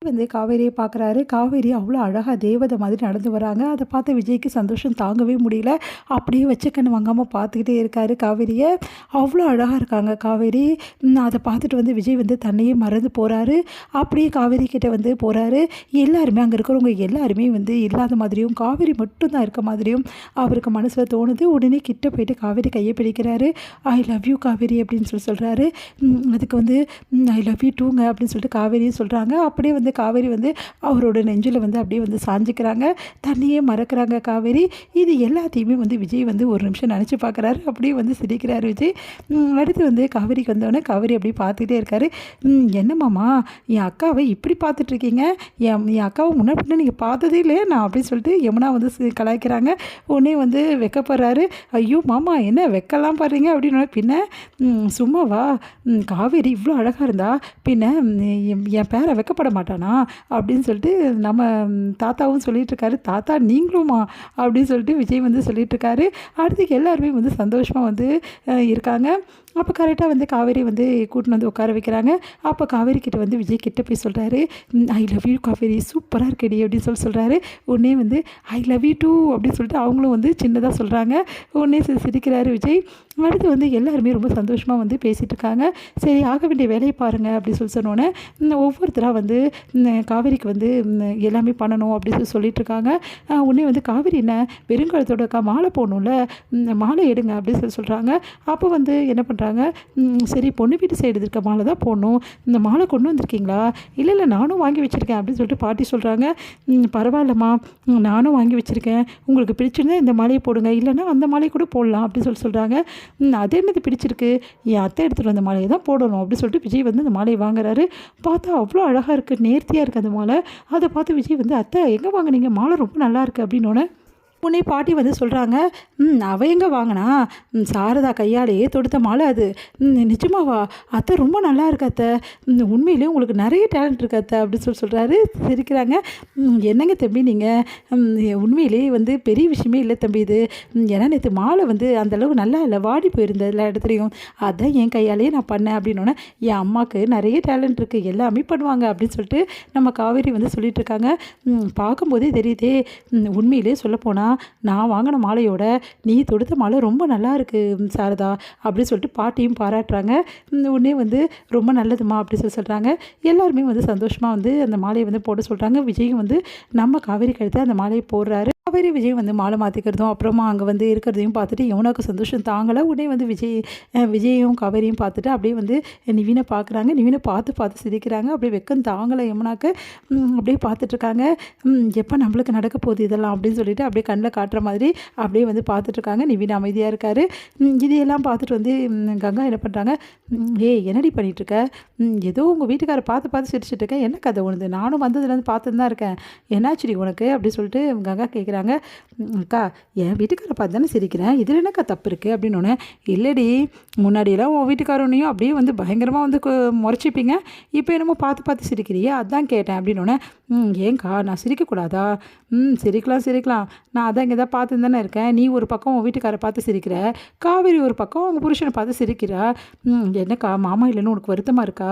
வந்து காவேரியை பார்க்குறாரு. காவேரி அவ்வளோ அழகா தேவதை மாதிரி நடந்து வராங்க. அதை பார்த்து விஜய்க்கு சந்தோஷம் தாங்கவே முடியல. அப்படியே வச்ச கண்ணு வாங்காம பார்த்துக்கிட்டே இருக்காரு காவேரிய. அவ்வளோ அழகா இருக்காங்க காவேரி. அதை பார்த்துட்டு வந்து விஜய் வந்து தன்னையே மறந்து போறாரு. அப்படியே காவேரி கிட்ட வந்து போறாரு. எல்லாருமே அங்கே இருக்கிறவங்க எல்லாருமே வந்து இல்லாத மாதிரியும், காவேரி மட்டும் தான் இருக்க மாதிரியும் அவருக்கு மனசுல தோணுது. உடனே கிட்ட போயிட்டு காவேரி கையை பிடிக்கிறாரு. ஐ லவ் யூ காவேரி அப்படின்னு சொல்றாரு. அதுக்கு வந்து ஐ லவ் யூ டூங்க அப்படின்னு சொல்லிட்டு காவேரியும் சொல்கிறாங்க. அப்படியே வந்து காவேரி வந்து அவரோட நெஞ்சில் வந்து அப்படியே வந்து சாஞ்சிக்கிறாங்க. தண்ணியே மறக்கிறாங்க காவேரி. இது எல்லாத்தையுமே வந்து விஜய் வந்து ஒரு நிமிஷம் நினச்சி பார்க்குறாரு. அப்படியே வந்து சிரிக்கிறாரு விஜய். அடுத்து வந்து காவேரிக்கு வந்தோடனே காவேரி அப்படியே பார்த்துக்கிட்டே இருக்காரு. என்னம்மாம்மா என் அக்காவை இப்படி பார்த்துட்ருக்கீங்க, என் அக்காவை முன்னாடி நீங்கள் பார்த்ததே இல்லையா நான் அப்படின்னு சொல்லிட்டு யமுனா வந்து கலாய்க்கிறாங்க. உடனே வந்து வெக்கப்படுறாரு. ஐயோ மாமா என்ன வெக்கலாம் பாடுறீங்க அப்படின்னு. பின்ன சும்மாவா, காவேரி இவ்வளோ அழகாக இருந்தா பின்ன என் பேரை வெக்கப்பட மாட்டானா அப்படின்னு சொல்லிட்டு நம்ம தாத்தாவும் சொல்லிகிட்ருக்காரு. தாத்தா நீங்களுமா அப்படின்னு சொல்லிட்டு விஜய் வந்து சொல்லிகிட்ருக்காரு. அடுத்து எல்லாருமே வந்து சந்தோஷமாக வந்து இருக்காங்க. அப்போ கரெக்டாக வந்து காவேரி வந்து கூட்டின்னு வந்து உட்கார வைக்கிறாங்க. அப்போ காவேரி கிட்ட வந்து விஜய் கிட்ட போய் சொல்கிறாரு. ஐ லவ் யூ காவேரி, சூப்பராக இருக்கடி அப்படின்னு சொல்கிறாரு. உடனே வந்து ஐ லவ் யூ டூ அப்படின்னு சொல்லிட்டு அவங்களும் வந்து சின்னதாக சொல்கிறாங்க. உடனே சிரிக்கிறாரு விஜய். அடுத்து வந்து எல்லாருமே ரொம்ப சந்தோஷமாக வந்து பேசிகிட்டு இருக்காங்க. சரி ஆக வேண்டிய வேலையை பாருங்கள் அப்படின்னு சொன்னோன்னே ஒவ்வொருத்தராக வந்து காவேரிக்கு வந்து எல்லாமே பண்ணணும் அப்படின்னு சொல்லிட்டுருக்காங்க. உடனே வந்து காவேரி என்ன வெறுங்காலத்தோட மாலை போடணும்ல, மாலை எடுங்க அப்படின்னு சொல்கிறாங்க. அப்போ வந்து என்ன பண்ணுறாங்க, சரி பொண்ணு வீட்டு சைடு இருக்க மாலை தான் போடணும், இந்த மாலை கொண்டு வந்திருக்கீங்களா, இல்லை இல்லை நானும் வாங்கி வச்சுருக்கேன் அப்படின்னு சொல்லிட்டு பாட்டி சொல்கிறாங்க. பரவாயில்லம்மா நானும் வாங்கி வச்சுருக்கேன், உங்களுக்கு பிடிச்சிருந்தா இந்த மாலையை போடுங்க, இல்லைன்னா அந்த மாலையை கூட போடலாம் அப்படின்னு சொல்கிறாங்க. அது என்னது பிடிச்சிருக்கு, என் அத்தை எடுத்துகிட்டு வந்த மாலையை தான் போடணும் அப்படின்னு சொல்லிட்டு விஜய் வந்து அந்த மாலையை வாங்குறாரு. பார்த்தா அவ்வளோ அழகாக இருக்குது, நேர்த்தியாக இருக்குது அந்த மாலை. அதை பார்த்து விஜய் வந்து அத்தை எங்கே வாங்கினீங்க, மாலை ரொம்ப நல்லா இருக்குது அப்படின்னோடனே உடனே பாட்டி வந்து சொல்கிறாங்க. அவ எங்கே வாங்கினா, சாரதா கையாலேயே தொடுத்த மாலை அது. நிஜமாவா அத்தை, ரொம்ப நல்லா இருக்கு அத்தை, உண்மையிலேயே உங்களுக்கு நிறைய டேலண்ட் இருக்கு அத்தை அப்படின்னு சொல்கிறாரு. சிரிக்கிறாங்க. என்னங்க தம்பி நீங்கள், உண்மையிலேயே வந்து பெரிய விஷயமே இல்லை தம்பி இது. ஏன்னா நேற்று மாலை வந்து அந்தளவு நல்லா இல்லை, வாடி போயிருந்தது எல்லா இடத்துலையும், அதான் என் கையாலேயே நான் பண்ணேன் அப்படின்னோடனே என் அம்மாவுக்கு நிறைய டேலண்ட் இருக்குது, எல்லாமே பண்ணுவாங்க அப்படின்னு சொல்லிட்டு நம்ம காவேரி வந்து சொல்லிட்டு இருக்காங்க. பார்க்கும்போதே தெரியுதே, உண்மையிலே சொல்லப்போனால் நான் வாங்கின மாலையோட நீ தொடுத்த மாலை ரொம்ப நல்லா இருக்குது சாரதா அப்படின்னு சொல்லிட்டு பாட்டியும் பாராட்டுறாங்க. உடனே வந்து ரொம்ப நல்லதுமா அப்படி சொல்கிறாங்க. எல்லாருமே வந்து சந்தோஷமாக வந்து அந்த மாலையை வந்து போட சொல்கிறாங்க. விஜயும் வந்து நம்ம காவேரி கழுத்து அந்த மாலையை போடுறாரு. காவேரி விஜய் வந்து மாலை மாற்றிக்கிறதும் அப்புறமா அங்கே வந்து இருக்கிறதையும் பார்த்துட்டு யமுனாவுக்கு சந்தோஷம் தாங்கலை. உடனே வந்து விஜயும் காவேரியும் பார்த்துட்டு அப்படியே வந்து நிவினை பார்க்குறாங்க. நிவினை பார்த்து சிரிக்கிறாங்க. அப்படியே வெக்கம் தாங்கலை யமுனாவுக்கு. அப்படியே பார்த்துட்ருக்காங்க. எப்போ நம்மளுக்கு நடக்க போகுது இதெல்லாம் அப்படின்னு சொல்லிட்டு அப்படியே கண்ணில் காட்டுற மாதிரி அப்படியே வந்து பார்த்துட்ருக்காங்க. நிவின் அமைதியாக இருக்கார். இதையெல்லாம் பார்த்துட்டு வந்து கங்கா என்ன பண்ணுறாங்க, ஏய் என்னடி பண்ணிகிட்ருக்க, ஏதோ உங்கள் வீட்டுக்காரை பார்த்து சிரிச்சுட்டு இருக்கேன், என்ன கதை உனது, நானும் வந்ததுலேருந்து பார்த்துட்டு தான் இருக்கேன், என்னாச்சுடி உனக்கு அப்படி சொல்லிட்டு கங்கா கேட்குறாங்க. அக்கா என் வீட்டுக்காரை பார்த்து தானே சிரிக்கிறேன், இதில் என்னக்கா தப்பு இருக்குது அப்படின்னோடனே, இல்லடி முன்னாடியெல்லாம் உன் வீட்டுக்காரனையும் அப்படியே வந்து பயங்கரமாக வந்து முறைச்சிப்பீங்க, இப்போ என்னமோ பார்த்து சிரிக்கிறியே அதான் கேட்டேன் அப்படின்னோடனே, ஏங்க்கா நான் சிரிக்கக்கூடாதா, சிரிக்கலாம், நான் அதான் இங்கே தான் பார்த்துன்னு தானே இருக்கேன், நீ ஒரு பக்கம் உன் வீட்டுக்காரை பார்த்து சிரிக்கிற, காவேரி ஒரு பக்கம் உங்கள் புருஷனை பார்த்து சிரிக்கிறா, என்னக்கா மாமா இல்லைன்னு உனக்கு வருத்தமாக இருக்கா,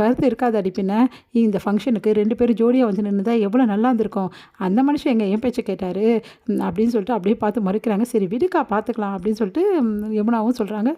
வருத்தம் இருக்காது அடிப்பின்ன, இந்த ஃபங்க்ஷனுக்கு 2 பேரும் ஜோடியாக வந்து நின்று தான் எவ்வளோ நல்லா இருந்திருக்கும், அந்த மனுஷன் எங்கள் என் பேச்சை கேட்டார் அப்படின்னு சொல்லிட்டு அப்படியே பார்த்து மறுக்கிறாங்க. சரி விடுக்கா பார்த்துக்கலாம் அப்படின்னு சொல்லிட்டு யமுனாவும் சொல்கிறாங்க.